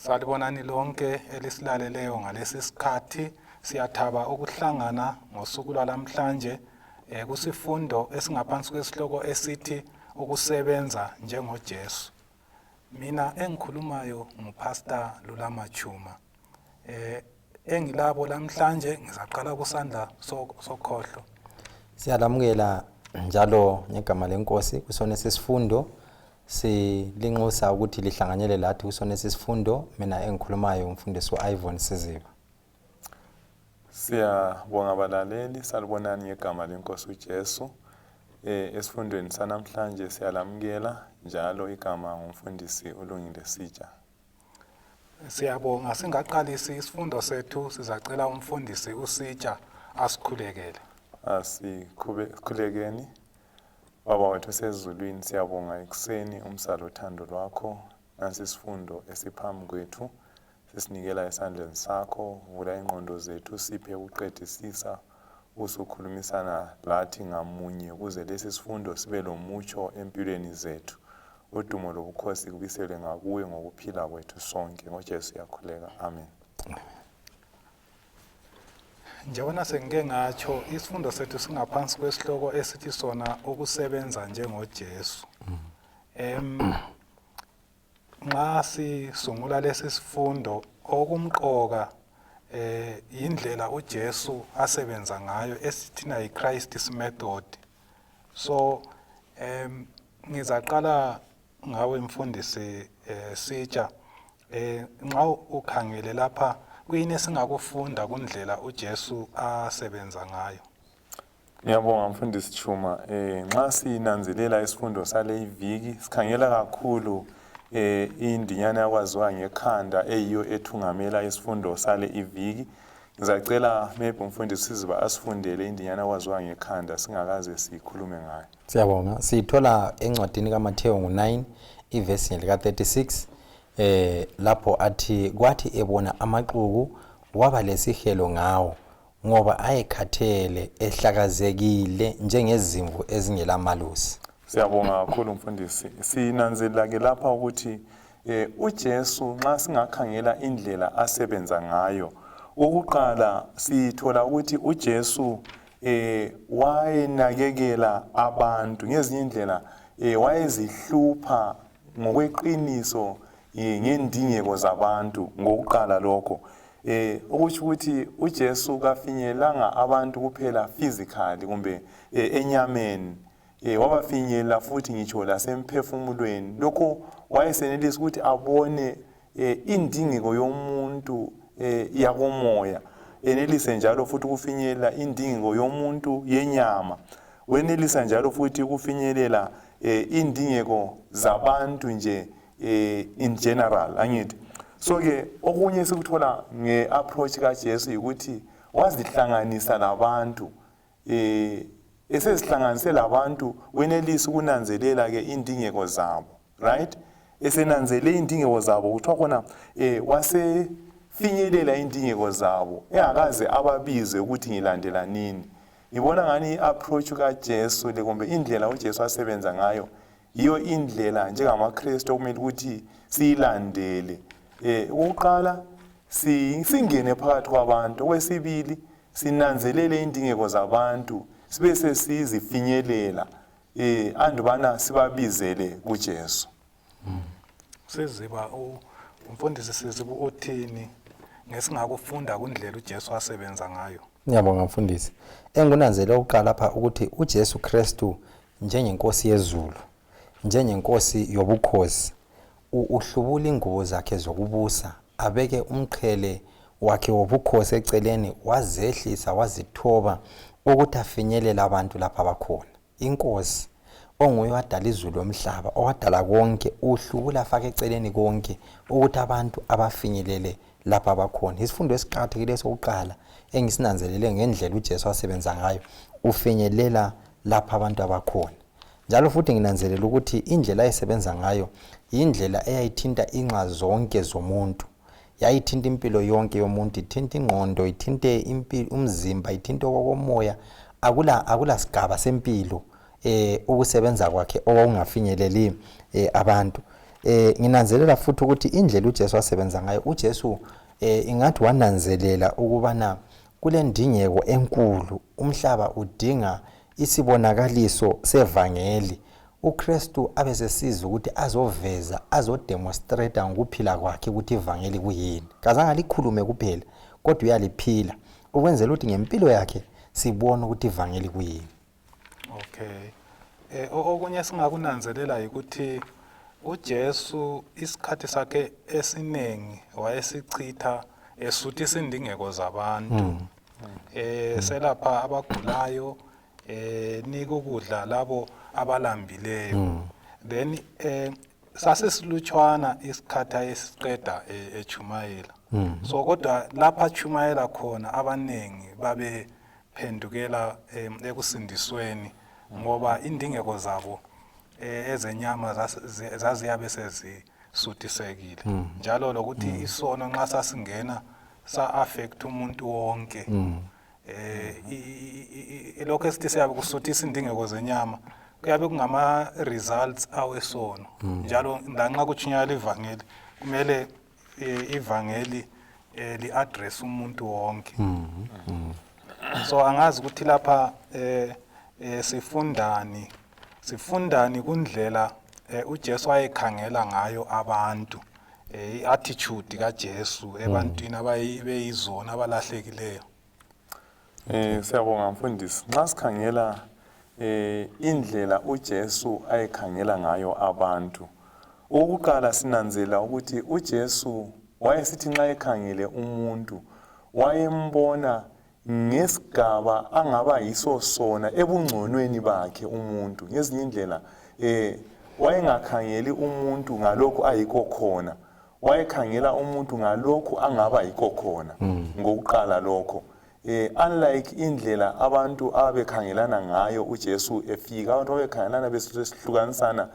Salibonani lonke elisilaleleyo ngalesi sikhathi siyathaba ukuhlangana ngosuku lwalamhlanje kusifundo esingaphansi kwesihloko esithi ukusebenza njengoJesu. Mina engikhulumayo nguPastor Lulama Tshuma. Engilabo lamhlanje ngizaqala kusandla sokhohlo. Siyalamukela njalo ngegama lenkosi kusona sesifundo silinxusa ukuthi lihlanganyele lathi kusona sesifundo. Mina engikhulumayo umfundisi Ivan Siziba. Siyabonga abalaleli, salibonani ngegama lenkosi uJesu. Esifundweni sanamhlanje siyalamukela njalo igama ngumfundisi uLungile Sitsha. Siyabonga, singaqalisi isifundo sethu sizacela umfundisi uSitsha asikhulekele. Asikhulekeni. Baba wethu sezulwini, siyabonga ekuseni umsalo uthando lwakho nansi isifundo esiphambi kwethu sisinikela esandleni sakho. Vula ingqondo zethu siphe ukuqedisisa usukhulumisana lathi ngamunye ukuze lesi sifundo sibe lomutsho empilweni zethu. Udumo lobukhosi kubisele ngakuwe ngokuphila kwethu sonke. NgoJesu siyakhuleka, amen. Njengoba sengike ngatsho isifundo sethu singaphansi kwesihloko esithi sona ukusebenza njengoJesu. Nxa sisungula lesi sifundo okumqoka indlela uJesu asebenza ngayo esithina yiChrist's method. So ngizaqala ngawe mfundisi Sitsha. Nxa ukhangele lapha kuyini esingakufunda kundlela uJesu asebenza ngayo? Ngiyabonga mfundisi Tshuma. Nxa sinanzelela isifundo sale iviki sikhangela kakhulu indinyana yakwaziwa ngekhanda eyiyo ethungamela isifundo sale iviki. Ngizacela maybe umfundisi Siziba asifundele indinyana yakwaziwa ngekhanda singakaze sikhulume ngayo. Siyabonga. Sithola encwadini kaMatewu 9 ivesi lika 36 lapho athi kwathi ebona amaxuku waba lesihelo ngawo ngoba ayekhathele ehlakazekile njengezimvu ezingelamelusi. Siyabonga kakhulu mfundisi. Sinanzelela ke lapha ukuthi uJesu nxa singakhangela indlela asebenza ngayo, ukuqala sithola ukuthi uJesu wayenakekela abantu ngezinye indlela, wayezihlupha ngokweqiniso ngendingeko zabantu ngokuqala lokho. Ukuthi ukuthi uJesu kafinyelanga abantu kuphela physically kumbe enyameni, wabafinyelela futhi ngitsho lasemphefumulweni. Lokho wayesenelisa ukuthi abone indingeko yomuntu yakomoya, enelise njalo futhi ukufinyelela indingeko yomuntu yenyama, wenelisa njalo futhi ukufinyelela indingeko zabantu nje in general, angithi. So ke okunye sikuthola ngeapproach kaJesu ukuthi wazihlanganisa labantu, esezihlanganise labantu wenelisa ukunanzelela ke indingeko zabo, right? Esenanzele indingeko zabo kuthiwa khona wasefinyelela indingeko zabo engakaze ababize ukuthi ngilandela nini. Ngibona ngani iapproach kaJesu le kumbe indlela uJesu asebenza ngayo yiyo indlela njengamaKristu okumele ukuthi siyilandele. Ukuqala singene phakathi kwabantu, okwesibili sinanzelele indingeko zabantu sibe sesizifinyelela andubana sibabizele kuJesu. Siziba umfundisi Siziba uthini ngesingakufunda kundlela uJesu asebenza ngayo? Ngiyabonga mfundisi. Engunanzele ukuqala lapha ukuthi uJesu Kristu njengenkosi yezulu, njengenkosi yobukhosi, uhlubula ingubo zakhe zokubusa, abeke umqhele wakhe wobukhosi eceleni, wazehlisa wazithoba ukuthi afinyelele abantu lapha abakhona. Inkosi onguye wadala izulu lomhlaba, owadala konke, uhlubula afake eceleni konke ukuthi abantu abafinyelele lapha abakhona. Isifundo esiqhakathekileyo sokuqala engisinanzelele ngendlela uJesu asebenza ngayo, ufinyelela lapha abantu abakhona. Njalo futhi nginanzelela ukuthi indlela ayisebenza ngayo indlela eyayithinta inxa zonke zomuntu. Yayithinta impilo yonke yomuntu, ithinta ingqondo, ithinte impilo umzimba, ithinta okomoya. Akula sigaba sempilo ukusebenza kwakhe okungafinyeleli abantu. nginanzelela futhi ukuthi indlela uJesu wasebenza ngayo uJesu ingathi wananzelela ukubana kule ndingeko enkulu umhlaba udinga isibonakaliso sevangeli uKristu abesesiza ukuthi azoveza azodemonstrate ngokuphila kwakhe ukuthi ivangeli kuyini kazange likhulume kuphela kodwa uyaliphila ukwenzela ukuthi ngempilo yakhe sibone ukuthi ivangeli kuyini. Okay. Okunye singakunanzelela ukuthi uJesu isikhathi sakhe esiningi wayesichitha esuthisa indingeko zabantu. Selapha abagulayo nika ukudla labo abalambileyo. Then sasesilutshwana isikhathi ayesiqeda eChumayela. So kodwa lapha Chumayela khona abanengi babe phendukela ekusindisweni ngoba indingeko zabo ezenyama zaziyabe sezisuthisekile njalo lokuthi isono nxa sasingena sa affect umuntu wonke lokho esithi siyabe kusuthisa indingeko zenyama kuyabe kungama results awesono njalo lanxa kuchinyala ivangeli kumele ivangeli li address umuntu wonke. So angazi ukuthi lapha sifundani kundlela uJesu ayekhangela ngayo abantu iattitude kaJesu ebantwini abayizona abalahlekileyo. Siyabonga mfundisi. Nxa sikhangela indlela uJesu ayekhangela ngayo abantu ukuqala sinanzela ukuthi uJesu wayesithi nxa ekhangele umuntu wayembona ngesigaba angaba yiso sona ebungconweni bakhe umuntu ngezinye indlela wayengakhangeli umuntu ngalokho ayikho khona wayekhangela umuntu ngalokho angaba yikho khona ngokuqala lokho unlike indlela abantu abekhangelana ngayo uJesu efika abantu abekhangelana besihlukanisana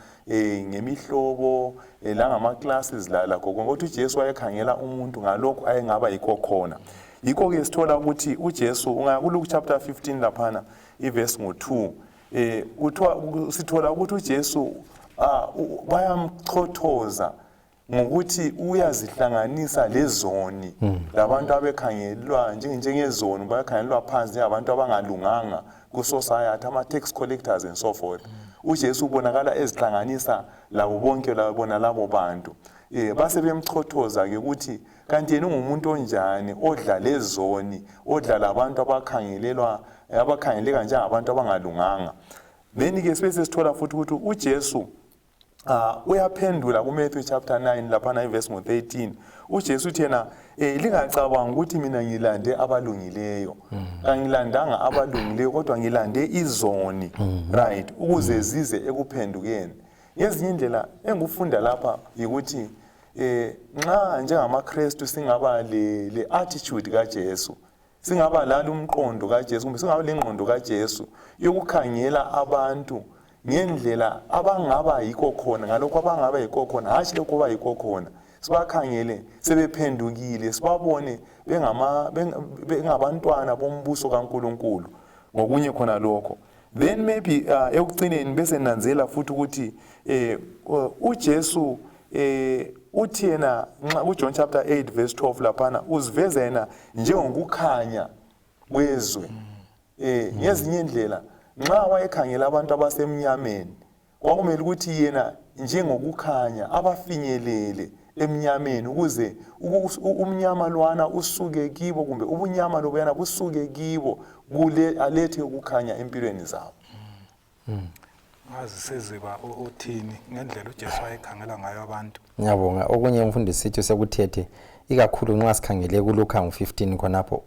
ngemihlobo langama classes lakho ngokuthi uJesu wayekhangela umuntu ngalokho ayengaba yikho khona. Yikho ke sithola ukuthi uJesu ungakuluka chapter 15 laphana iverse ngo2 sithola ukuthi uJesu bayamchothoza ngokuthi uyazihlanganisa lezoni labantu abekhangelwa njengezoni bayakhangelwa phansi abantu abangalunganga ku society ama tax collectors and so forth. uJesu ubonakala ezihlanganisa labo bonke labo bantu base bemchothoza ke ukuthi kanti yena ungumuntu onjani odla lezoni odla labantu abakhangeleka njengabantu abangalunganga. Then ke sithola futhi ukuthi uJesu uyaphendula kuMatthew chapter 9 laphana iverse ngo13 uJesu uthi yena lingacabanga ukuthi mina ngilande abalungileyo angilandanga abalungileyo kodwa ngilande izoni right ukuze zize ekuphendukeni. Ngezinye indlela engufunda lapha ukuthi nxa njengamaKristu singaba le attitude kaJesu singaba lalo umqondo kaJesu kumbe singaba lengqondo kaJesu yokukhangela abantu ngendlela abangaba yikho khona ngalokho abangaba yikho khona hashi lokho bayikho khona sibakhangele sebephendukile sibabone bengabantwana bombuso kaNkuluNkulu ngokunye khona lokho. Then maybe ekugcineni bese nanzela futhi ukuthi uJesu uthi yena uJohn chapter 8 verse 12 laphana uziveza yena njengokukhanya kwezwe ngezinye indlela nxa wayekhangela abantu abasemnyameni kwakumele ukuthi yena njengokukhanya abafinyelele emnyameni ukuze umnyama lwana usuke kibo kumbe ubunyama lobuyana busuke kibo kule alethe ukukhanya empilweni zabo. Azisiziba uthini ngendlela uJesu ayekhangela ngayo abantu. Ngiyabonga okunye umfundisi sithi sekuthethe ikakhulu nxa sikhangele kuLuka ngo15 khonapho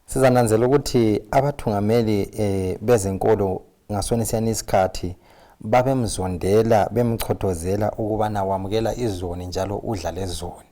sizananzela ukuthi abathungameli bezenkolo ngasona isikhathi babemzondela bemchothozela ukubana wamukela izoni njalo udla lezoni.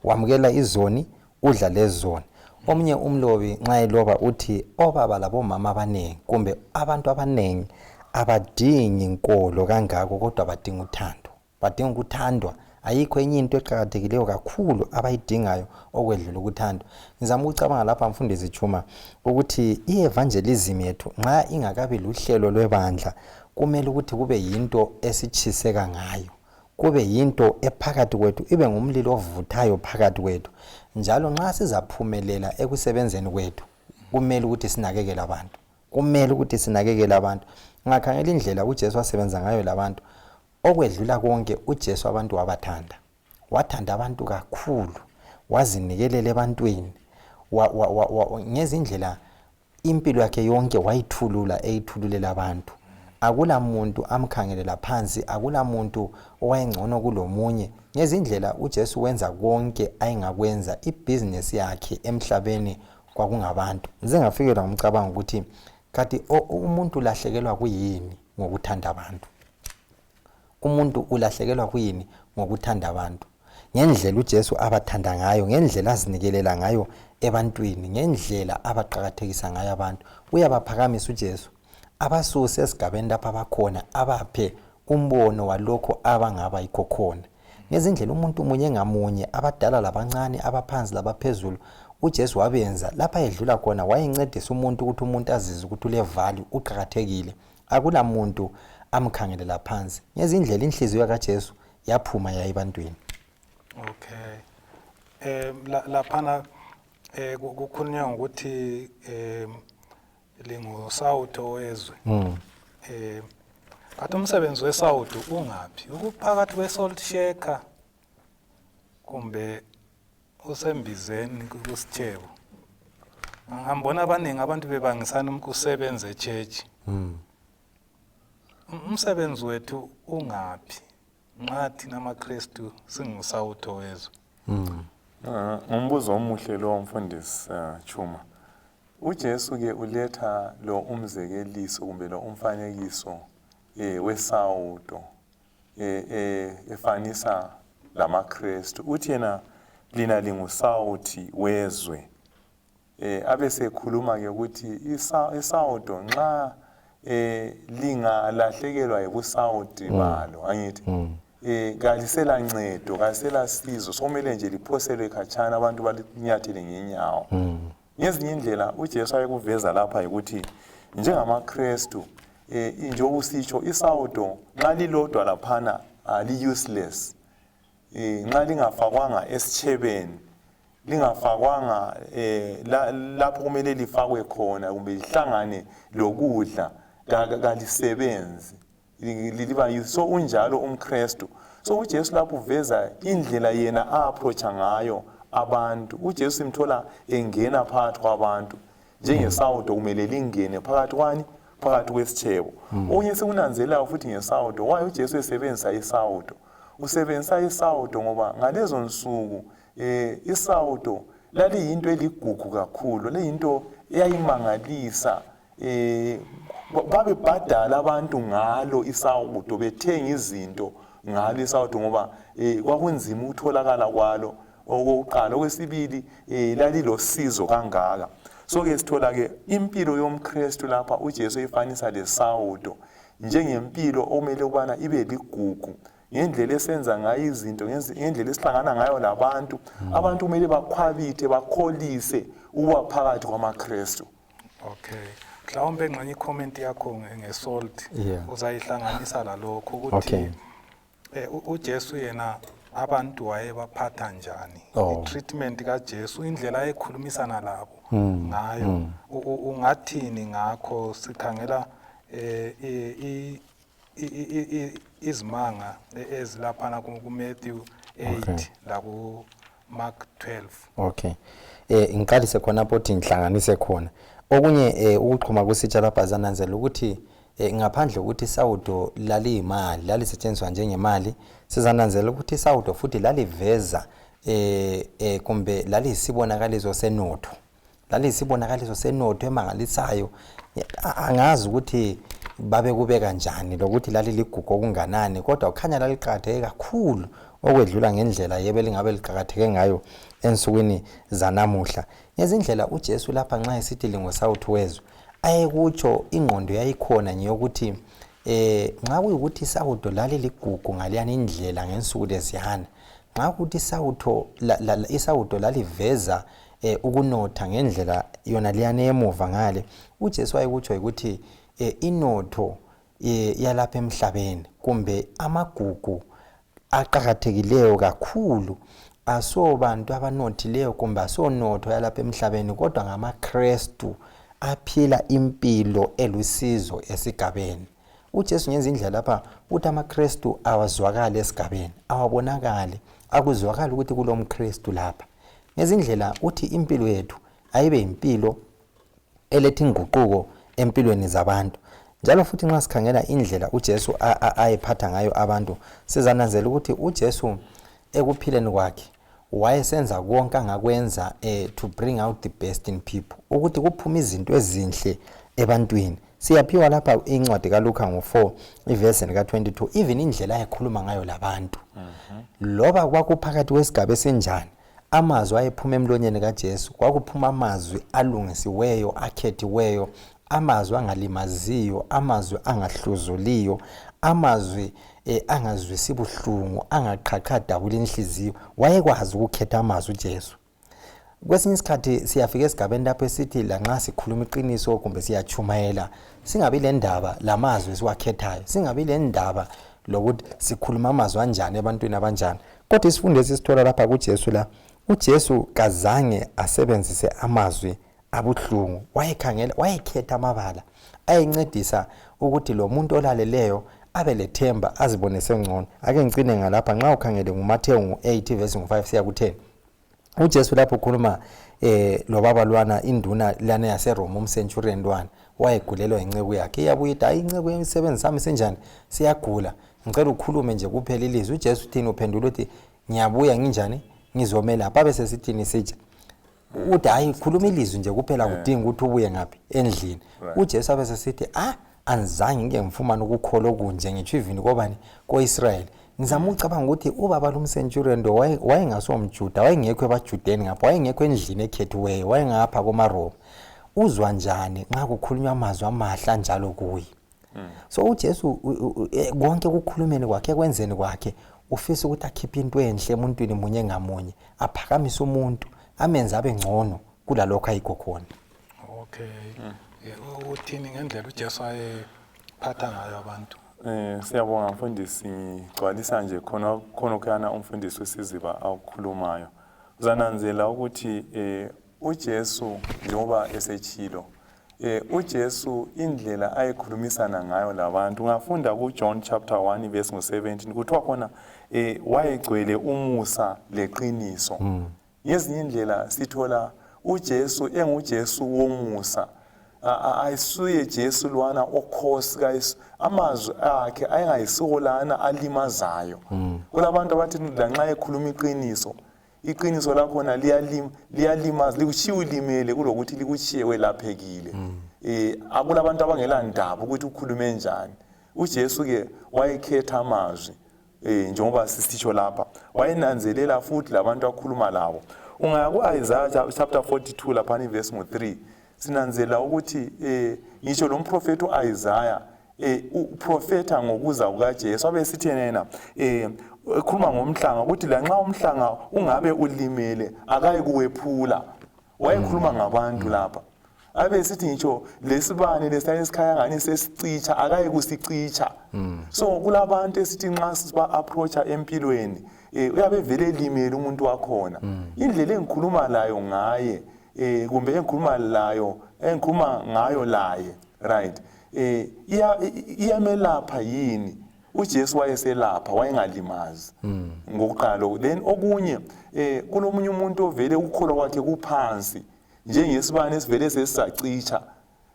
Wamukela izoni udla lezoni. Omnye umlobi nxa eloba uthi obaba labomama abanengi kumbe abantu abanengi abadingi inkolo kangako kodwa badinga uthando. Badinga ukuthandwa. Ayikho enye into eqhakathekileyo kakhulu abayidingayo okwedlula ukuthandwa. Ngizama ukucabanga lapha mfundisi Tshuma ukuthi ievangelism yethu nxa ingakabi luhlelo lwebandla kumele ukuthi kube yinto esichiseka ngayo. kube yinto ephakathi kwethu, ibe ngumlilo ovuthayo phakathi kwethu. Njalo nxa sizaphumelela ekusebenzeni kwethu, kumele ukuthi sinakekele abantu. Kumele ukuthi sinakekele abantu. Ngakhangela indlela uJesu wasebenza ngayo labantu. Okwedlula konke uJesu abantu wabathanda. Wathanda abantu kakhulu. Wazinikelela ebantwini. Ngezindlela impilo yakhe yonke wayithulula eyithululela abantu. Akula muntu amkhangelela phansi, akula muntu owayengcono kulomunye. Ngezindlela uJesu wenza konke ayengakwenza. Ibusiness yakhe emhlabeni kwakungabantu. Ngize ngafikela ngomcabango ukuthi kanti umuntu lahlekelwa kuyini ngokuthanda abantu? Umuntu ulahlekelwa kuyini ngokuthanda abantu? Ngendlela uJesu abathanda ngayo, ngendlela azinikelela ngayo ebantwini, ngendlela abaqhakathekisa ngayo abantu. Uyabaphakamisa uJesu. Abasuse esigabeni lapha abakhona, abaphe umbono walokho abangaba yikho khona. Ngezindlela umuntu munye ngamunye, abadala labancane, abaphansi labaphezulu, uJesu wabenza lapha edlula khona wayencedisa umuntu ukuthi umuntu azizwe ukuthi ule value, uqhakathekile. Akula muntu amkhangelela phansi. Ngezindlela inhliziyo kaJesu yaphuma yayibantwini. Okay. Laphana kukhulunywa ukuthi lingusawudo wezwe. Kanti umsebenzi wesawudo ungaphi? Ukuphakathi kwe-salt shaker kumbe usembizeni kusithebo? Ngambona abaningi abantu bebangisana ukusebenza eChurch. Umsebenzi wethu ungaphi? Nxa thina amaKristu singusawudo wezwe. Umbuzo omuhle lo mfundisi Tshuma. uJesu ke uletha lo umzekeliso kumbe lo umfanekiso wesawudo efanisa lamaKristu. Uthi yena lina lingusawuthi wezwe. Abese khuluma ke ukuthi isawudo nxa lingalahlekelwa yibusawudi balo, angithi kalisela ncedo, kalisela sizo, somele nje liphoselwe khatshana abantu balinyathele ngenyawo. Ngezinye indlela uJesu ayekuveza lapha ukuthi njengamaKristu njengoba usitsho isawudo nxa lilodwa laphana li-useless. Nxa lingafakwanga esitshebeni, lingafakwanga lapho kumele lifakwe khona kumbe lihlangane lokudla, kalisebenzi. So unjalo umKristu. So uJesu lapho uveza indlela yena a-approacha ngayo abantu. uJesu simthola engena phakathi kwabantu njengesawudo kumele lingene phakathi kwani? Phakathi kwesitshebo. Okunye sekunanzelayo futhi ngesawudo, waye uJesu esebenzisa isawudo. Usebenzisa isawudo ngoba ngalezo nsuku isawudo laliyinto eligugu kakhulu, leyinto eyayimangalisa. Babebhadala abantu ngalo isawudo, bethenga izinto ngalo isawudo ngoba kwakunzima ukutholakala kwalo. Okokuqala, okwesibili lalilosizo kangaka. So ke sithola ke impilo yomKristu lapha uJesu efanisa lesawudo njengempilo omele ukubana ibe ligugu, ngendlela esenza ngayo izinto, ngendlela esihlangana ngayo labantu. Abantu kumele bakhwabithe, bakholise ukuba phakathi kwamaKristu. Okay. Mhlawumbe nganye icomment yakho ngesalt uzayihlanganisa lalokho ukuthi uJesu yena abantu wayebaphatha njani, i-treatment kaJesu, indlela ayekhulumisana labo ngayo. Ungathini ngakho? Sikhangela izimanga ezilaphana kuMatewu 8 lakuMark 12. Okay. Ngiqalise khona ukuthi ngihlanganise khona. Okunye ukuxhuma kusitsha lapha zananzela ukuthi ngaphandle ukuthi isawudo laliyimali, lalisetshenziswa njengemali, sizananzela ukuthi isawudo futhi laliveza kumbe laliyisibonakaliso senotho. Laliyisibonakaliso senotho emangalisayo. Angazi ukuthi babe kube kanjani lokuthi laliligugu okunganani, kodwa ukhanya laliqhakatheke kakhulu okwedlula ngendlela yebe lingabe liqhakatheke ngayo ensukwini zanamuhla. Ngezindlela uJesu lapha nxa esithi lingusawuthi wezwe, ayekutsho ingqondo yayikhona ngeyokuthi nxa kuyikuthi isawudo laliligugu ngaliyani indlela ngensuku leziyana, nxa ukuthi isawudo laliveza ukunotha ngendlela yona liyane emuva ngale, uJesu ayekutsho ukuthi inotho yalapha emhlabeni kumbe amagugu aqhakathekileyo kakhulu asobantu abanothileyo kumbe asonotho yalapha emhlabeni kodwa ngamaKristu aphila impilo elusizo esigabeni. uJesu ngenza indlela lapha uthi amaKristu awazwakala esigabeni awabonakale akuzwakala ukuthi kulomKristu lapha. Ngezindlela uthi impilo yethu ayibe impilo eletha inguquko empilweni zabantu. Njalo futhi nxa sikhangela indlela uJesu ayephatha ngayo abantu sizananzela ukuthi uJesu ekuphileni kwakhe wayesenza konke angakwenza to bring out the best in people, ukuthi kuphuma izinto ezinhle ebantwini. Siyaphiwa lapha incwadi kaLuka ngo4 iverse ka22 even indlela ayekhuluma ngayo labantu loba kwakuphakathi kwesigaba esenjani amazwi ayephuma emlonyeni kaJesu kwakuphuma amazwi alungisiweyo akhethiweyo, amazwi angalimaziyo, amazwi angahluzuliyo, amazwi angazwisi buhlungu, angaqhaqhadabula inhliziyo. Wayekwazi ukukhetha amazwi uJesu. Kwesinye isikhathi siyafika esigabeni lapho esithi la nxa sikhuluma iqiniso kumbe siyachumayela singabi le ndaba lamazwi siwakhethayo, singabi le ndaba lokuthi sikhuluma amazwi anjani ebantwini abanjani. Kodwa isifundo esisithola lapha kuJesu la uJesu kazange asebenzise amazwi abuhlungu, wayekhetha amabala ayencedisa ukuthi lo muntu olaleleyo abe lethemba azibone sengcono. Ake ngicine ngalapha nxa ukhangele nguMatewu 8 verse 5 siya ku10. uJesu lapho ukhuluma lo baba lwana induna lana yaseRoma umcenturion lwana wayegulelwa inceku yakhe. Iyabuya ithi inceku yemisebenzi sami senjani siyagula, ngicela ukhulume nje kuphela ilizwi. uJesu uthini uphendula uthi ngiyabuya nginjani ngizomela lapha bese sithini sija uthi hayi khuluma ilizwi nje kuphela kudinga ukuthi ubuye ngapi endlini. uJesu abese sithi anizange ngeke ngifumane ukukholwa okunje ngitsho ivini kobani koIsrael. Ngizama ucabanga ukuthi ubaba lomcenturion lo wayengasomjuda, wayengekho ebaJudeni ngapha, wayengekho endlini ekhethiweyo, wayengapha komaRoma. Uzwa njani nxa kukhulunywa amazwi amahle njalo kuye? So uJesu konke ukukhulumeni kwakhe kwenzeni kwakhe ufisa ukuthi akhiphe into enhle emuntwini munye ngamunye, aphakamise umuntu amenze abe ngcono kulalokho ayikho khona. Okay. Uthini ngendlela uJesu ayephatha ngayo abantu? Siyabonga mfundisi, gcwalisa nje khona khona umfundisi wesiziba akukhulumayo. Uzananzela ukuthi uJesu njengoba esechilo uJesu indlela ayekhulumisana ngayo labantu ungafunda kuJohn chapter 1 verse 17 kuthiwa khona wayegcwele umusa leqiniso. Ngezinye indlela sithola uJesu enguJesu womusa. Ayisuye Jesu lwana okhosi guys amazwi akhe ayengayisikolana alimazayo. Kulabantu abathi lanxa ekhuluma iqiniso lakhona liyalimaza likushiya ulimele kulokuthi likushiye welaphekile. Akulabantu abangela ndaba ukuthi ukhulume njani. uJesu ke wayekhetha amazwi njengoba sisitsho lapha, wayenanzelela futhi labantu akhuluma labo. Ungaya kuIsaiah chapter 42 lapha ni verse 3 sinanzela ukuthi ngisho lo mprofeti uIsaiah uprofeta ngokuza kukaJesu abesithi yena ekhuluma ngomhlanga ukuthi lanxa umhlanga ungabe ulimele akayi kuwephula. Wayekhuluma ngabantu lapha abesithi ngisho lesibane lesayesikhaya ngani sesicicha akayi kusicicha. So kulabantu esithi nxa siba approacha empilweni uyabe vele elimele umuntu wakhona. Indlela engikhuluma layo ngaye kumbe engikhuluma ngayo laye right iyamelapha yini? uJesu wayeselapha, wayengalimazi ngokuqala. Then okunye kulomunye umuntu ovele ukukholwa kwakhe kuphansi njengesibane esivele sesisacicha.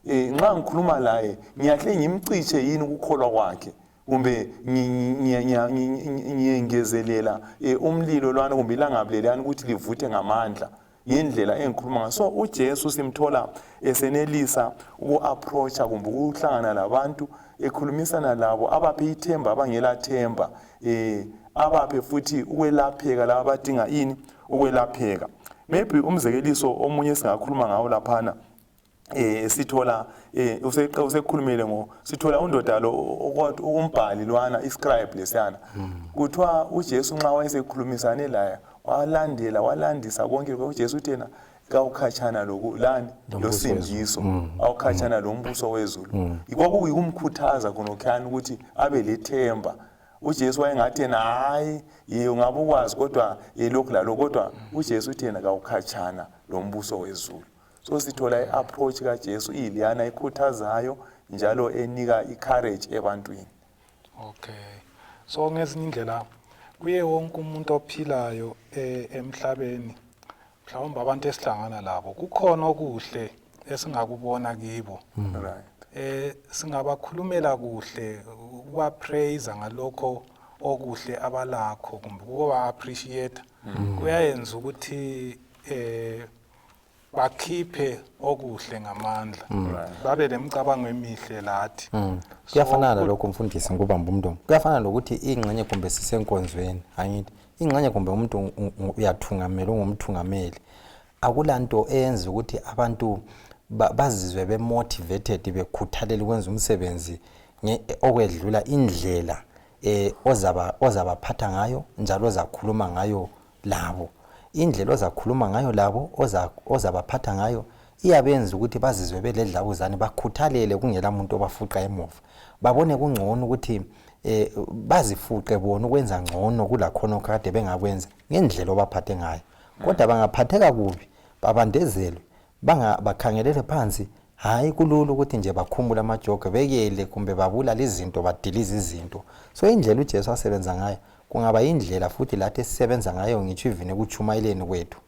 Nxa ngikhuluma laye ngiyahle ngimciche yini ukukholwa kwakhe kumbe ngiyengezelela umlilo lwana kumbe ilangabelelani ukuthi livuthe ngamandla yendlela engikhuluma ngayo. So uJesu simthola esenelisa uku-approacha kumbe ukuhlangana labantu ekhulumisana labo abaphe ithemba abangela themba, abaphe futhi ukwelapheka laba abadinga ini ukwelapheka. Maybe umzekeliso omunye singakhuluma ngawo laphana sithola usekhulumile sithola undoda lo umbhali lwana iscribe lesiyana kuthiwa uJesu nxa wayesekhulumisane laye walandisa konke uJesu uthena kawukhatshana lokulani losindiso awukhatshana lombuso wezulu. Ikwakuyikumkhuthaza khonokhani ukuthi abe lethemba uJesu wayengathi yena hayi ungabe ukwazi kodwa lokhu lalo kodwa uJesu uthi yena kawukhatshana lombuso wezulu. So sithola i-approach kaJesu iliyana ikhuthazayo njalo enika i-courage ebantwini. Okay. So ngezinye indlela kuye wonke umuntu ophilayo emhlabeni mhlawumbe abantu esihlangana labo kukhona okuhle esingakubona kibo. Right. Singabakhulumela kuhle ukuba praise ngalokho okuhle abalakho kumbe ukuba appreciate kuyayenza ukuthi bakhiphe okuhle ngamandla babe lemicabango emihle lathi. Kuyafana nalokho mfundisi ngubamba umndomo. Kuyafana lokuthi ingxenye kumbe sisenkonzweni angithi ingxenye kumbe umuntu uyathungamela ungumthungameli akulanto eyenza ukuthi abantu bazizwe bemotivated bekhuthalela ukwenza umsebenzi okwedlula indlela ozabaphatha ngayo njalo ozakhuluma ngayo labo. Indlela ozakhuluma ngayo labo ozabaphatha ngayo iyabenza ukuthi bazizwe beledlabuzane bakhuthalele kungela umuntu obafuqa emuva. Babone kungcono ukuthi bazifuqe bona ukwenza ngcono kulakhona okade bengakwenza ngendlela obaphathe ngayo. Kodwa bangaphatheka kubi babandezelwe bakhangelele phansi hayi kulula ukuthi nje bakhumula amajoke bekele kumbe babulala izinto badilize izinto. So indlela uJesu asebenza ngayo kungaba indlela futhi lathi esisebenza ngayo ngitsho ivine kuchumayeleni kwethu.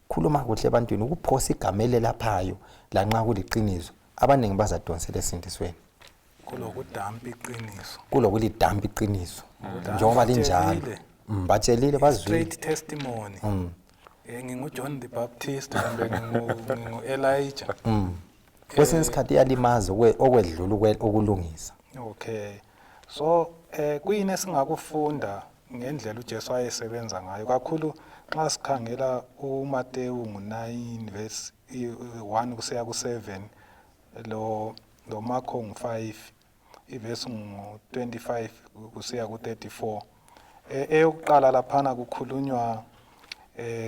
Khuluma kuhle ebantwini ukuphosa igamele laphayo lanxa kuliqiniso abaningi bazadonsela esindisweni. Kulokudampa iqiniso. Kulokulidampa iqiniso. Njengoba linjalo. Batshelile bazwile. Straight testimony. NginguJohn the Baptist kumbe ngingu-Elijah. Kwesinye isikhathi iyalimaza okwedlula okulungisa. Okay. So kuyini esingakufunda ngendlela uJesu ayesebenza ngayo kakhulu nxa sikhangela uMatewu 9 verse 1 kusiya ku7 lo MAKO 5 iverse 25 kusiya ku34. Eyokuqala laphana kukhulunywa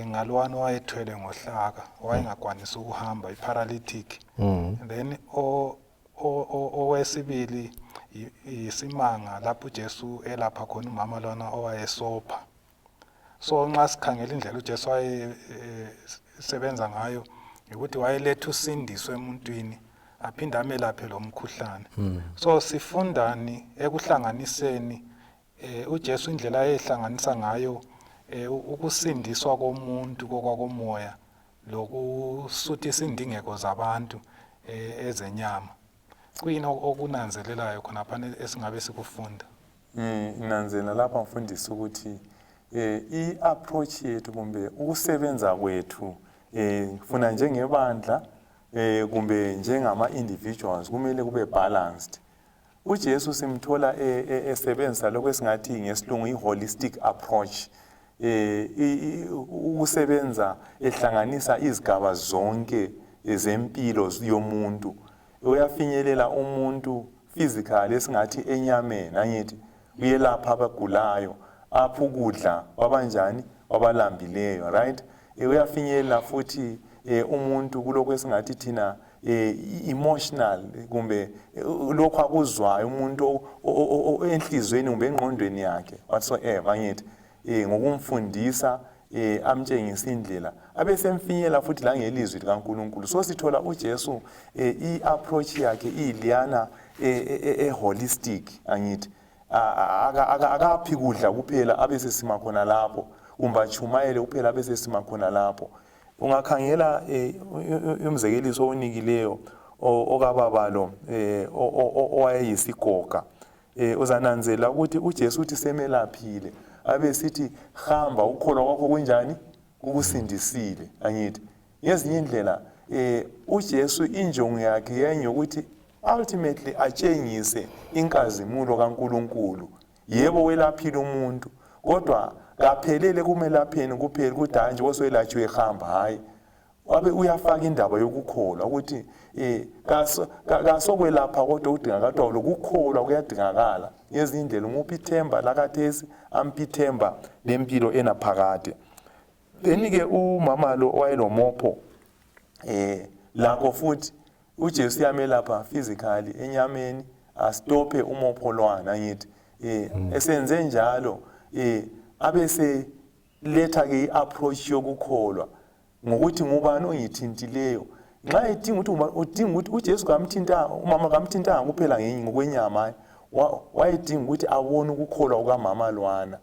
ngalwana wayethwele ngohlaka wayengakwanisi ukuhamba iparalytic. Then owesibili isimanga lapho uJesu elapha khona umama lona owayesopha. So nxa sikhangela indlela uJesu wayesebenza ngayo ukuthi wayeletha usindiso emuntwini aphinde amelaphe lo mkhuhlane. So sifundani ekuhlanganiseni uJesu indlela ayehlanganisa ngayo ukusindiswa komuntu kokwakomoya lokusuthisa indingeko zabantu ezenyama. Kuyini okunanzelelayo khona phana esingabe sikufunda? Nanzela lapha mfundisi ukuthi i-approach yethu kumbe ukusebenza kwethu funa njengebandla kumbe njengama-individuals kumele kube balanced. uJesu simthola esebenzisa lokho esingathi ngesilungu i-holistic approach. Ukusebenza ehlanganisa izigaba zonke zempilo yomuntu. Uyafinyelela umuntu physically esingathi enyameni angithi uyelapha abagulayo apho ukudla wabanjani wabalambileyo, right? Uyafinyelela futhi umuntu kuloko esingathi thina emotional kumbe lokho akuzwayo umuntu enhlizweni kumbe engqondweni yakhe whatsoever angithi ngokumfundisa amtshengisa indlela abesemfinyela futhi la ngelizwi likaNkulunkulu. So sithola uJesu i-approach yakhe iliyana holistic angithi akaphi kudla kuphela abesesima khona lapho kumbe achumayele kuphela abesesima khona lapho. Ungakhangela umzekeliso onikileyo okababalo owayeyisigoga uzananzela ukuthi uJesu uthi semelaphile abesithi hamba ukholwa kwakho kunjani kukusindisile angithi. Ngezinye indlela uJesu injongo yakhe yenye ukuthi ultimately atshengise inkazimulo kaNkulunkulu. Yebo welaphile umuntu kodwa kaphelele kumelapheni kuphela ukuthi hayi nje oswelatshiwe hamba hayi. Wabe uyafaka indaba yokukholwa ukuthi kasokwelapha kodwa udingakala lokukholwa kuyadingakala. Ngezinye indlela umuphi ithemba lakathesi amphi ithemba lempilo enaphakade. Then ke umama lo wayelomopho lakho futhi uJesu yamelapha physically enyameni astophe umopho lwana ngithi esenze njalo abese letha ke iapproach yokukholwa ngokuthi ngubani ongithintileyo nxa edinga ukuthi uJesu kamthinta umama kamthinta kuphela ngokwenyama wayedinga ukuthi abone ukukholwa kukamama lwana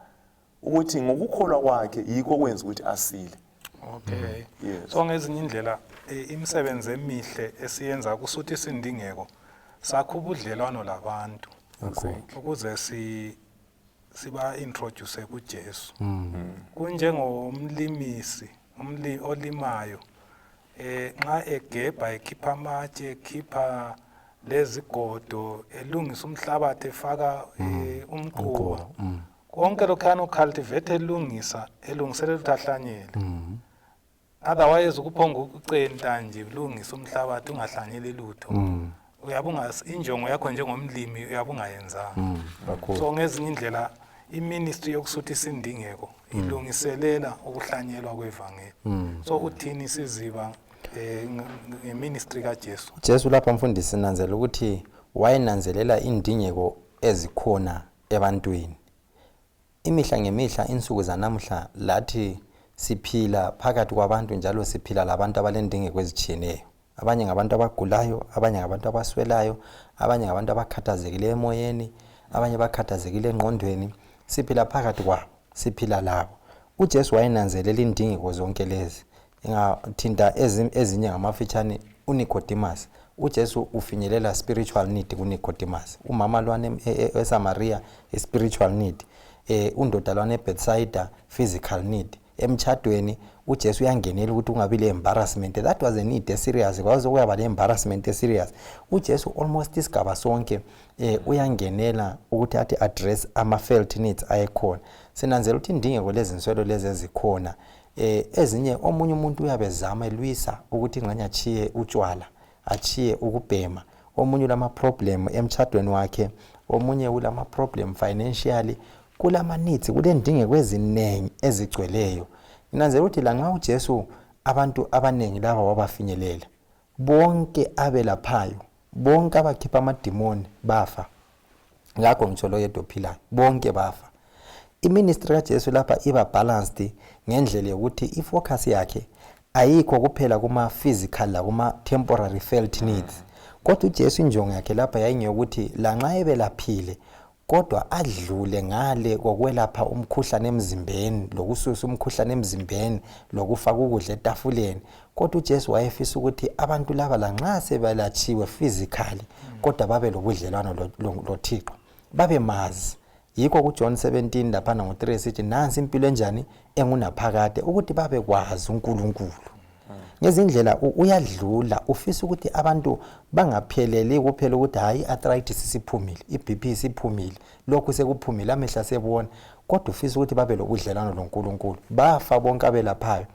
ukuthi ngokukholwa kwakhe yikho kwenza ukuthi asile. Okay. So ngezinye indlela imisebenzi emihle esiyenza kusuthi sindingeko sakho ubudlelwano labantu ukuze siba introduce kuJesu. Kunjengomlimisi olimayo nxa egebha ekhipha amatshe ekhipha lezigodo elungisa umhlabathi efaka umquba konke lokhana ucultivate elungiselela ukuthi ahlanyele. Otherwise ukuphonga ukucenta nje ulungisa umhlabathi ungahlanyeli lutho uyabunga injongo yakho njengomlimi uyabungayenzanga. So ngezinye indlela iministry yokusuthi sindingeko ilungiselela ukuhlanyelwa kwevangeli. So uthini siziba ngeministry kaJesu? Jesu lapha mfundisi sinanzela ukuthi wayenanzelela indingeko ezikhona ebantwini. Imihla ngemihla insuku zanamuhla lathi siphila phakathi kwabantu njalo siphila labantu abalendingeko ezitshiyeneyo. Abanye ngabantu abagulayo, abanye ngabantu abaswelayo, abanye ngabantu abakhathazekile emoyeni, abanye bakhathazekile engqondweni. Siphila phakathi kwabo, siphila labo. uJesu wayenanzelela indingeko zonke lezi. Ingathinta ezinye ngamafitshane uNicodemus. uJesu ufinyelela spiritual need kuNicodemus. Umama lwane eSamaria spiritual need. Undoda lwane eBethsaida physical need. Emchadweni uJesu uyangenela ukuthi ungabi le embarrassment. That was a need serious. Kwaze kuyaba le embarrassment serious. uJesu almost isigaba sonke uyangenela ukuthi athi address ama felt needs ayekhona. Sinanzela ukuthi indingeko lezi nswelo lezi ezikhona ezinye omunye umuntu uyabezama elwisa ukuthi ingxenye achiye utshwala, achiye ukubhema. Omunye ulama problem emchadweni wakhe, omunye ulama problem financially. Kulama needs kulendingeko ezinengi ezigcweleyo. Inanzela ukuthi la nxa uJesu abantu abanengi laba wabafinyelela bonke abelaphayo, bonke abakhipha amadimoni bafa. Ngakho ngitsho lo yedwa ophilayo bonke bafa. Iministry kaJesu lapha iba balanced ngendlela yokuthi ifocus yakhe ayikho kuphela kuma physical la kuma temporary felt needs. Kodwa uJesu injongo yakhe lapha yayingeyokuthi la nxa ebelaphile kodwa adlule ngale kokwelapha umkhuhlane emzimbeni, lokususa umkhuhlane emzimbeni, lokufaka ukudla etafuleni. Kodwa uJesu wayefisa ukuthi abantu laba la nxa sebelatshiwe physically kodwa babe lobudlelwano loThixo, babe mazi. Yikho kuJohn 17 lapha ngo3 sithi nansi impilo enjani engunaphakade ukuthi babe kwazi uNkulunkulu. Ngezindlela uyadlula ufisa ukuthi abantu bangapheleli kuphela ukuthi hayi arthritis isiphumile, iBP isiphumile, lokhu sekuphumile amehla sebona, kodwa ufisa ukuthi babe lobudlelwano loNkulunkulu. Bafa bonke abelaphayo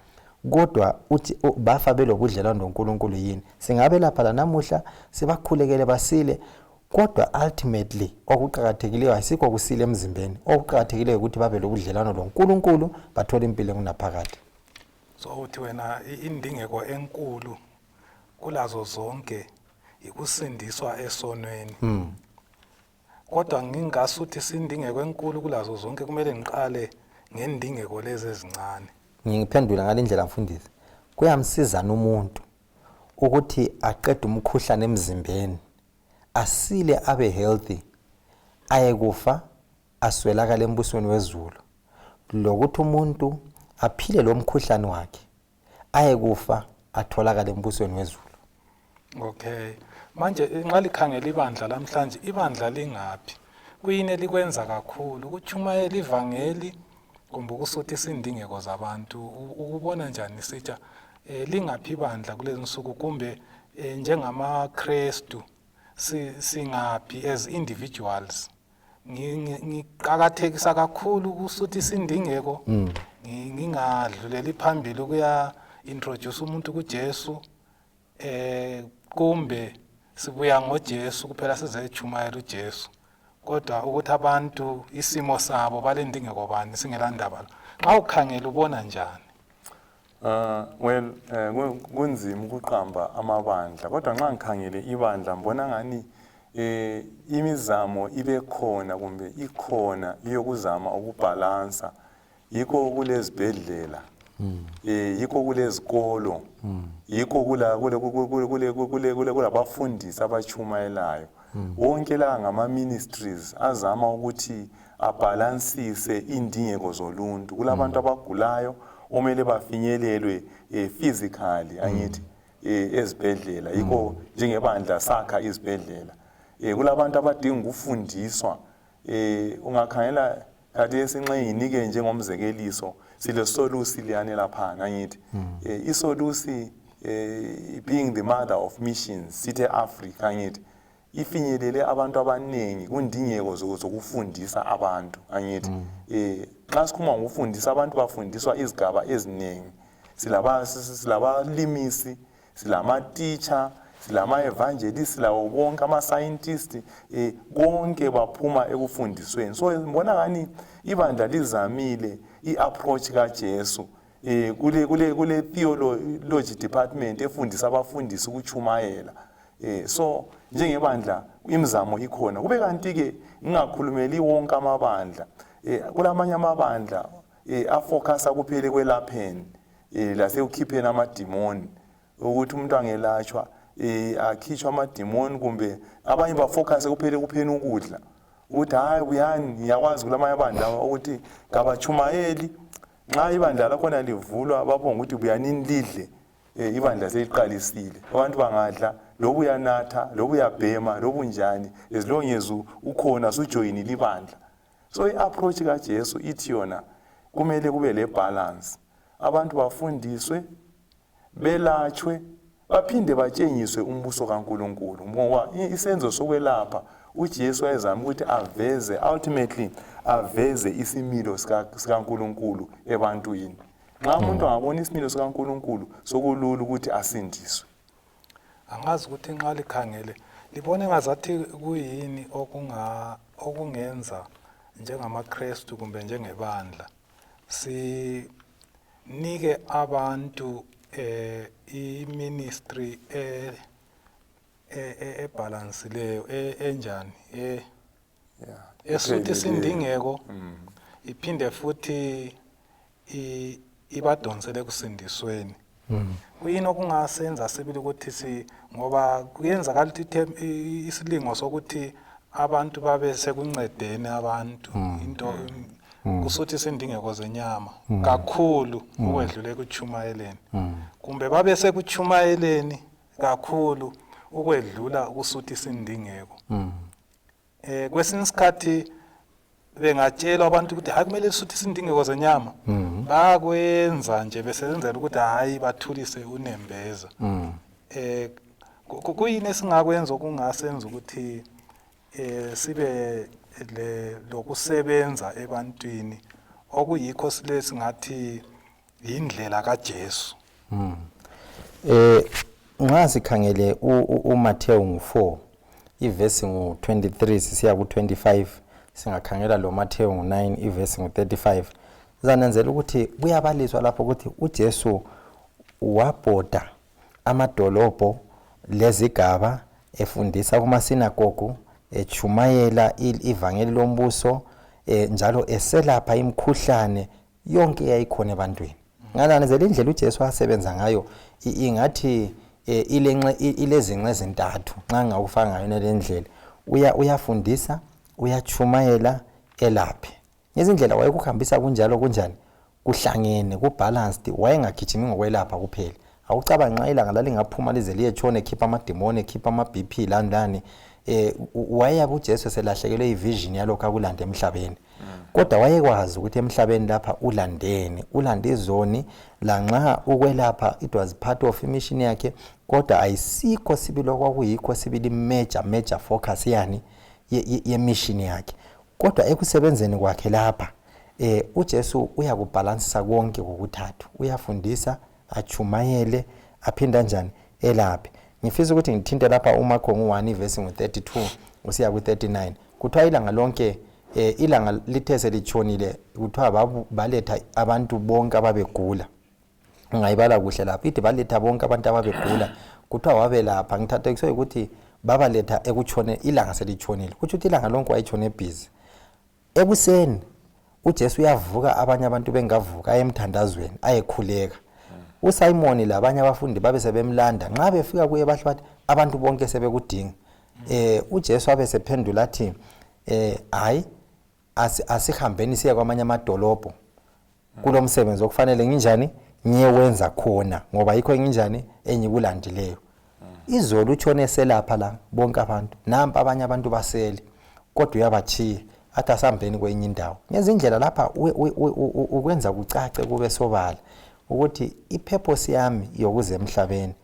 kodwa uthi bafa belobudlelwano loNkulunkulu yini? Singabe lapha la namuhla sibakhulekele basile kodwa ultimately okuqhakathekileyo ayisikho kusile emzimbeni. Okuqhakathekileyo ukuthi babe lobudlelwano loNkulunkulu bathole impilo engunaphakade. So uthi wena indingeko enkulu kulazo zonke ikusindiswa esonweni. Kodwa ngingasuthi sindingeko enkulu kulazo zonke kumele ngiqale ngendingeko lezi ezincane. Ngiphendula ngalendlela mfundisi. Kuyamsizana umuntu ukuthi aqede umkhuhlane emzimbeni, asile abe healthy, ayekufa aswelakala embusweni wezulu. Lokuthi umuntu aphile lo mkhuhlane wakhe ayekufa atholakala embusweni wezulu. Okay. Manje nxa likhangela ibandla lamhlanje ibandla lingaphi? Kuyini elikwenza kakhulu ukuchumayela ivangeli kumbe ukusuthi sindingeko zabantu? Ukubona njani sitsha lingaphi ibandla kulezi nsuku kumbe njengama Kristu singaphi as individuals? Ngiqhakathekisa kakhulu ukusuthi sindingeko ngingadluleli phambili kuya introduce umuntu kuJesu kumbe sibuya ngoJesu kuphela sizechumayela uJesu, kodwa ukuthi abantu isimo sabo balendingeko bani singelandaba. Nxa ukhangela ubona njani? Kunzima ukuqamba amabandla, kodwa nxa ngikhangele ibandla mbona ngani imizamo ibe khona kumbe ikhona iyokuzama ukubhalansa yikho kulezibhedlela yikho kulezikolo yikho kulabafundisi abachumayelayo wonke la ngama ministries azama ukuthi abhalansise indingeko zoluntu kulabantu abagulayo omele bafinyelelwe physically angithi ezibhedlela yikho njengebandla sakha izibhedlela kulabantu abadinga ukufundiswa ungakhangela kade esinxeyini ke njengomzekeliso sile solusi liyane lapha angithi isolusi being the mother of missions sithe Africa angithi ifinyelele abantu abanengi kundingeko zokufundisa abantu angithi xa sikhuluma ngokufundisa abantu bafundiswa izigaba eziningi silabalimisi silama teacher silama evangelists lawo bonke ama scientists bonke baphuma ekufundisweni so ngibona ngani ibandla lizamile iapproach kaJesu kule theology department efundisa abafundisi ukuchumayela so njengebandla imizamo ikhona kube kanti ke ngingakhulumeli wonke amabandla kulamanye amabandla afocusa kuphele kwelapheni lasekukhipheni amadimoni ukuthi umuntu angelashwa akhishwa amadimoni kumbe abanye bafocus kuphele kupheni ukudla ukuthi hayi uyani ngiyakwazi kulamanye abandla ukuthi ngabachumayeli nxa ibandla lakhona livulwa babonga ukuthi buyanini lidle ibandla seliqalisile abantu bangadla lobu uyanatha lobu uyabhema lobu njani as long as ukhona sujoyini libandla so iapproach kaJesu ithi yona kumele kube le balance abantu bafundiswe belatshwe baphinde batshengiswe umbuso kaNkuluNkulu ngoba isenzo sokwelapha uJesu ayezama ukuthi ultimately aveze isimilo sikaNkuluNkulu ebantwini nxa umuntu angabona isimilo sikaNkuluNkulu sokulula ukuthi asindiswe angazi ukuthi nxa likhangele libone ngazathi kuyini okungenza njengamaKristu kumbe njengebandla sinike abantu i-ministry ebalansileyo enjani esuthi sindingeko iphinde futhi ibadonsele kusindisweni kuyini okungasenza sibili ukuthi ngoba kuyenzakala ukuthi isilingo sokuthi abantu babe sekuncedeni abantu into kusuthi sindingeko zenyama kakhulu ukwedlule ekuchumayeleni kumbe babe sekuchumayeleni kakhulu ukwedlula kusuthi sindingeko kwesinye isikhathi bengatshela abantu ukuthi hayi kumele suthi sindingeko zenyama bakwenza nje besenzela ukuthi hayi bathulise unembeza kuyini esingakwenza okungasenza ukuthi sibe lokusebenza ebantwini okuyikho singathi indlela kaJesu nxa sikhangele uMatewu ngu4 ivesi ngu23 sisiya ku25 singakhangela lo Matewu ngu9 ivesi ngu35 zanenzela ukuthi kuyabaliswa lapho ukuthi uJesu wabhoda amadolobho lezigaba efundisa kuma sinagogu echumayela ivangeli lombuso njalo eselapha imkhuhlane yonke yayikhona ebantwini ngananezela indlela uJesu asebenza ngayo ingathi ilezinxe ezintathu nxa ngawufaka ngayo le ndlela uyafundisa uyachumayela elaphe ngezindlela wayekuhambisa kunjani kuhlangene kubalanced wayengagijimi ngokwelapha kuphela awucabanga nxa ilanga lalingaphuma lize liyetshona ekhipha amadimoni ekhipha ama-BP landani wayeyabe uJesu selahlekelwe ivision yalokho akulanda emhlabeni kodwa wayekwazi ukuthi emhlabeni lapha ulandeni ulande izoni lanxa ukwelapha it was part of mission yakhe kodwa ayisikho sibilo kwakuyikho sibili major focus yani ye mission yakhe kodwa ekusebenzeni kwakhe lapha uJesu uyakubalansisa konke kokuthathu uyafundisa achumayele aphinda njani elaphe ngifisa ukuthi ngithinte lapha uMakho ngu1 ivesi ngu32 usiya ku39 kuthiwa ilanga lonke ilanga lithe selitshonile kuthiwa baletha abantu bonke ababegula ngayibala kuhle lapha ithi baletha bonke abantu ababegula kuthiwa wabelapha ngithatha kusho ukuthi babaletha ekutshone ilanga selitshonile kuthi ilanga lonke wayitshone busy ekuseni uJesu uyavuka abanye abantu bengavuka ayemthandazweni ayekhuleka uSimon labanye abafundi babe sebemlanda nxa befika kuye bahle bathi abantu bonke sebekudinga uJesu abe sephendula athi hayi asihambeni siye kwamanye amadolobho kulomsebenzi okufanele nginjani ngiyewenza khona ngoba yikho nginjani engikulandileyo izolo utshone selapha la bonke abantu nampa abanye abantu basele kodwa uyabachiya athi asambeni kwenye indawo ngezindlela lapha ukwenza kucace kube sobala ukuthi ipurpose yami yokuze emhlabeni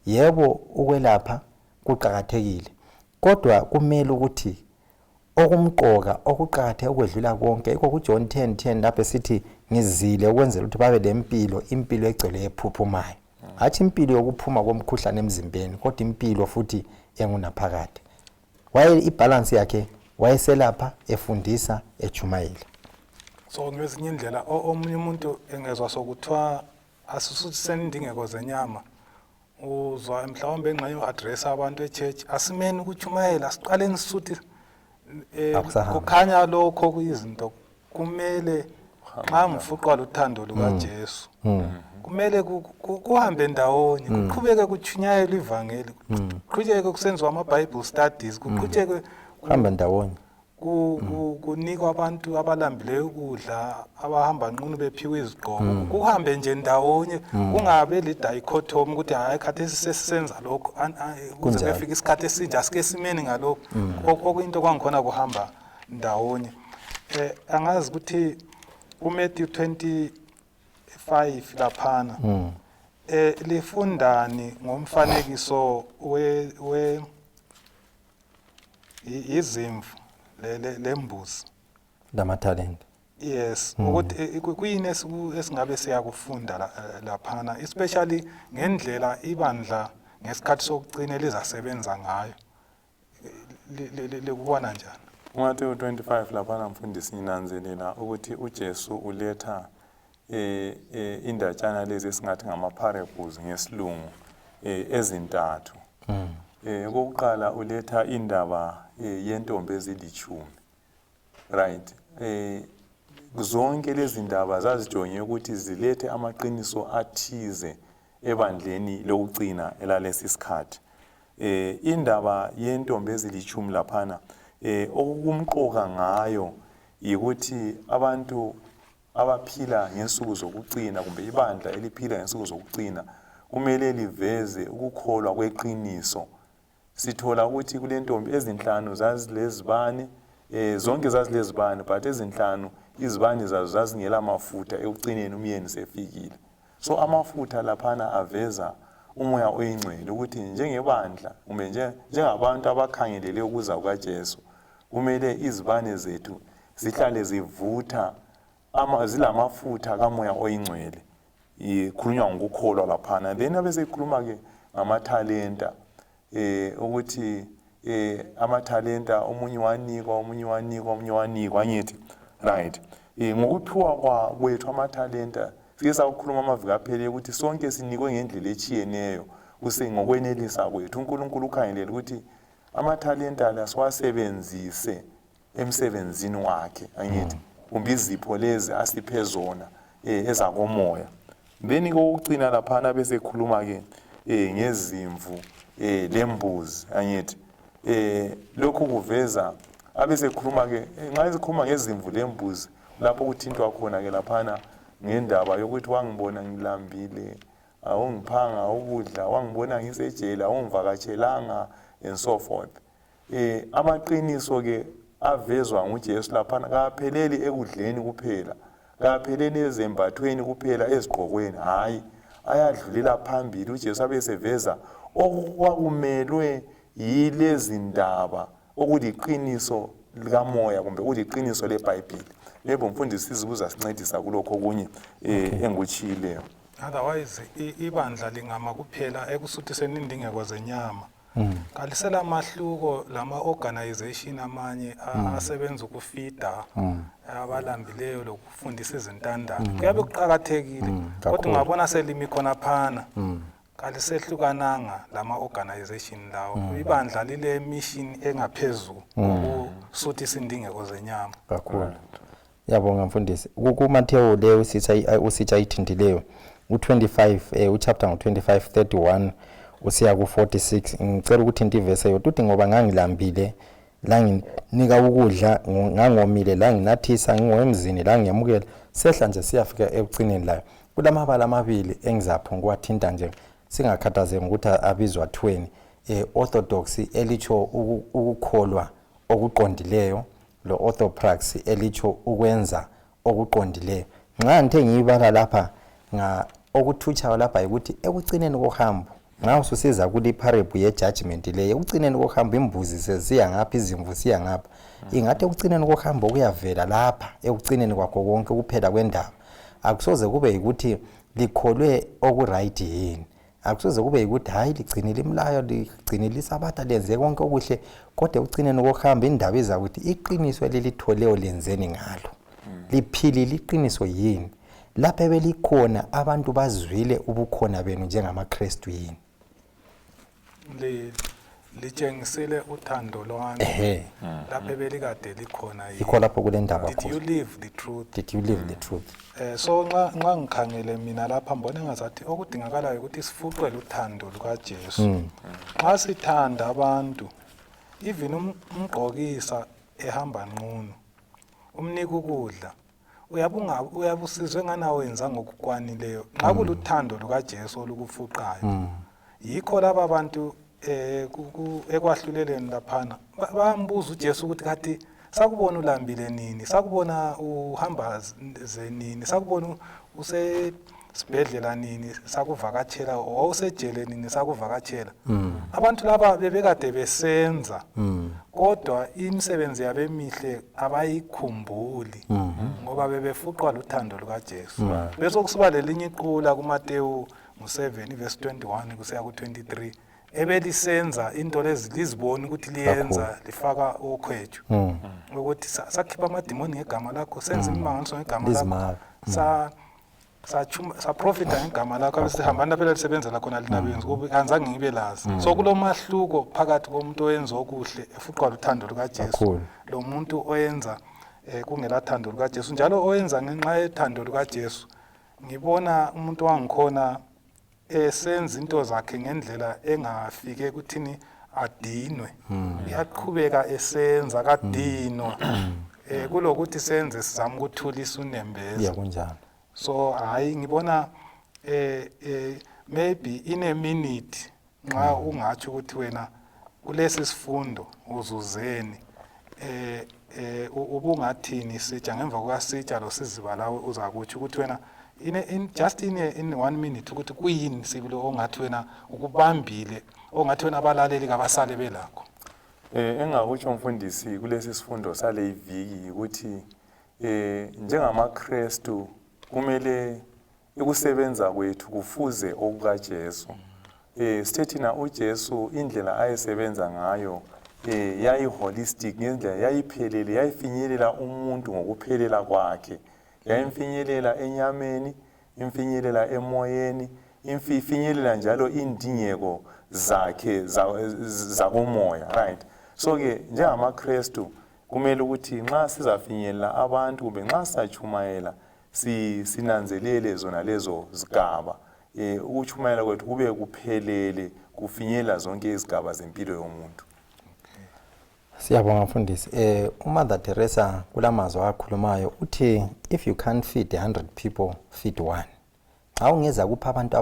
yebo ukwelapha kuqhakathekile kodwa kumele ukuthi okumqoka okuqhakatheke ukwedlula konke iko ku John 10:10 lapho sithi ngizile ukwenzela ukuthi babe lempilo impilo egcwele ephuphumayo athi impilo yokuphuma komkhuhlane emzimbeni kodwa impilo futhi engunaphakade waye ibalance yakhe wayeselapha efundisa ejumayela so ngezinye indlela omunye umuntu engezwa sokuthiwa asisuthi senindingeko zenyama uzwa mhlawumbe engxenye address abantu echurch asimeni ukujumayela siqaleni sisuthi kukhanya lokho kuyizinto kumele xa mfuqwa luthando lukaJesu kumele kuhambe ndawonye kuqhubeke kuchunyayelwa ivangeli kuqhubeke kusenziwa ama-Bible studies kuqhubeke kuhamba ndawonye kunikwa abantu abalambileyo ukudla abahamba nqunu bephiwe izigqoko kuhambe nje ndawonye kungabe le dichotomy ukuthi hayi khathesi sesisenza lokho kuze kufike isikhathi esinje asike simeni ngalokho okuyinto kwangikhona kuhamba ndawonye angazi ukuthi uMatthew 25 laphana lifundani ngomfanekiso we izimvu lembuzi lamathalenta yes ukuthi kuyini esingabe siyakufunda laphana especially ngendlela ibandla ngesikhathi sokucina lizasebenza ngayo lekubona njani uMatthew 25 laphana mfundisi nginanzelela ukuthi uJesu uletha indatshana lezi esingathi ngama-parables ngesilungu ezintathu okokuqala uletha indaba yentombi ezilitshumi right zonke lezi ndaba zazijonge ukuthi zilethe amaqiniso athize ebandleni lokucina elalesi sikhathi indaba yentombi ezilitshumi laphana okukumqoka ngayo yikuthi abantu abaphila ngensuku zokucina kumbe ibandla eliphila ngensuku zokucina kumele liveze ukukholwa kweqiniso sithola ukuthi kule ntombi ezinhlanu zazilezibane zonke zazilezibane but ezinhlanu izibane zazo zazingela amafutha ekucineni umyeni sefikile so amafutha laphana aveza umoya oyingcwele ukuthi njengebandla kumbe njengabantu abakhangelele ukuza kukaJesu kumele izibane zethu zihlale zivutha zilamafutha kamoya oyingcwele ikhulunywa ngokukholwa laphana then abesekhuluma ke ngamathalenta ukuthi amathalenta omunye wanikwa ngithi right ngokuphiwa kwethu amathalenta sike sakukhuluma amaviki aphele ukuthi sonke sinikwe ngendlela echiyeneyo ngokwenelisa kwethu uNkulunkulu ukhangelela ukuthi amathalenta la siwasebenzise emsebenzini wakhe angithi kumbe izipho lezi asiphe zona ezakomoya then kokucina laphana bese khuluma ke ngezimvu lembuzi angithi lokhu kuveza abese khuluma ke nxa sikhuluma ngezimvu lembuzi lapho kuthintwa khona ke laphana ngendaba yokuthi wangibona ngilambile awungiphanga ukudla wangibona ngisejele awungivakatshelanga and so forth amaqiniso ke avezwa nguJesu laphana kapheleli ekudleni kuphela kapheleli ezembathweni kuphela ezigqokweni hayi ayadlulela phambili uJesu abeseveza okwakumelwe yilezi ndaba okuliqiniso likamoya kumbe kuliqiniso leBhayibheli lebo mfundisi sizibuza sincedisa kulokho okunye engikutshiyileyo otherwise ibandla lingama kuphela ekusuthiseni indingeko zenyama kalisela mahluko lama-organization amanye asebenza ukufida abalambileyo lokufundisa izintandane kuyabe kuqakathekile kodwa ungabona selimi khona phana kalisehlukananga lama organization lawo ibandla lile mission engaphezulu ukusuthisa indingeko zenyama kakhulu. Yabonga mfundisi. KuMatewu le usitsha ayithindileyo u25 uchapter ngo25:31 usiya ku46 ngicela ukuthi into ivese yokuthi ngoba ngangilambile la nginika ukudla ngangomile la nginathisa ngingwemzini la ngiyamukela sehla nje siyafika ekucineni la kulamabala amabili engizaphonga kwathinta nje singakhathazeki ukuthi abizwa 20 orthodox elicho ukukholwa okuqondileyo lo orthoprax elicho ukwenza okuqondileyo nxa ngithe ngiyibala lapha okuthutshayo lapha ukuthi ekucineni kohambo nxa ususiza kuli parable ye judgment le ekucineni kohambo imbuzi sesiya ngapha izimvu siya ngapha ingathi ekucineni kohambo kuyavela lapha ekucineni kwakho konke kuphela kwendaba akusoze kube ukuthi likholwe okuright yini akusoze kube ukuthi hayi ligcinile imlayo ligcinile isabatha lenze konke okuhle kodwa ekucineni kohambo indaba iza ukuthi iqiniso lelitholeyo lenzeni ngalo liphilile iqiniso yini lapha belikhona abantu bazwile ubukhona benu njengamaKristu yini litshengisile uthando lwami lapha belikade likhona yini ikho lapho kule ndaba did you live the truth so nxa ngikhangele mina lapha mbona ngazathi okudingakalayo ukuthi sifuqele uthando lukaJesu nxa sithanda abantu even umgqokisa ehamba nqunu umnika ukudla uyabusizwe ngana wenza ngokukwanileyo nxa kuluthando lukaJesu olukufuqayo yikho laba abantu ekwahluleleni laphana bayambuza uJesu ukuthi kathi sakubona ulambile nini sakubona uhamba zenini sakubona usesibhedlela nini sakuvakatshela awusejele nini sakuvakatshela abantu laba bebekade besenza kodwa imisebenzi yabo emihle abayikhumbuli ngoba bebefuqwa luthando lukaJesu bese kusuba lelinye iqula kuMatewu 7:21 kusiya ku23 ebelisenza into lezi lizibona ukuthi liyenza lifaka okhwethu ukuthi sakhipha amadimoni ngegama lakho senza imimangaliso ngegama lakho sa profita ngegama lakho abesihambana phela lisebenzela khona linabenzi kube kanzange ngibe lazi so kulomahluko phakathi komuntu oyenza okuhle efuqwa luthando lukaJesu lo muntu oyenza kungelathando lukaJesu njalo oyenza ngenxa yethando lukaJesu ngibona umuntu wangikhona esenza into zakhe ngendlela engafike kuthini adinwe uyaqhubeka esenza kadinwa kulokuthi senze sizama ukuthulisa unembeza kunjalo so hayi ngibona maybe in a minute nxa ungathi ukuthi wena kulesi sifundo uzuzeni ubungathini sitsha ngemva kwasitsha lo sizibalawe uzakuthi ukuthi wena in 1 minute ukuthi kuyini sikulo ongathi wena ukubambile ongathi wena abalaleli kabasale belakho engakutsho umfundisi kulesi sifundo sale iviki ukuthi njengamaKristu kumele ukusebenza kwethu kufuze okukaJesu sithethina uJesu indlela ayesebenza ngayo yayi holistic ngendlela yayiphelele yayifinyelela umuntu ngokuphelela kwakhe yayimfinyelela enyameni imfinyelela emoyeni imfinyelela njalo indingeko zakhe zakomoya right so ke njengamaKristu kumele ukuthi nxa sizafinyelela abantu kumbe nxa sachumayela sinanzelele zona lezo zigaba ukuchumayela kwethu kube kuphelele kufinyelela zonke izigaba zempilo yomuntu. Siyabonga mfundisi. uMother Teresa kulamazwi akhulumayo uthi if you can't feed 100 people feed one. Xa ungeza kupha abantu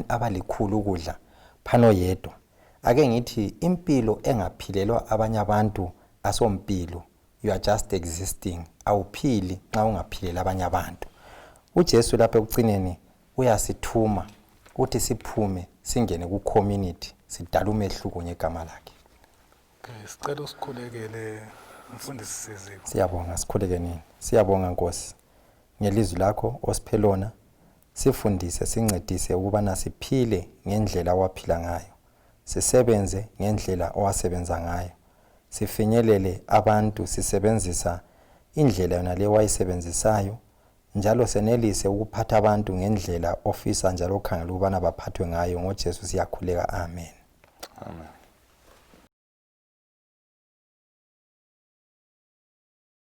abalikhulu ukudla phano yedwa. Ake ngithi impilo engaphilelwa abanye abantu asompilo you are just existing awuphili nxa ungaphilela abanye abantu. uJesu lapha ekucineni uyasithuma uthi siphume singene ku community sidala umehluko ngegama lakhe. Sicela usikhulekele mfundisi Siziko. Siyabonga sikhuleke nini. Siyabonga Nkosi ngelizwi lakho osiphelona sifundise sincedise ukubana siphile ngendlela owaphila ngayo. Sisebenze ngendlela owasebenza ngayo. Sifinyelele abantu sisebenzisa indlela yona le wayisebenzisayo njalo senelise ukuphatha abantu ngendlela ofisa njalo ukhangela ukubana baphathwe ngayo ngoJesu siyakhuleka. Amen. Amen.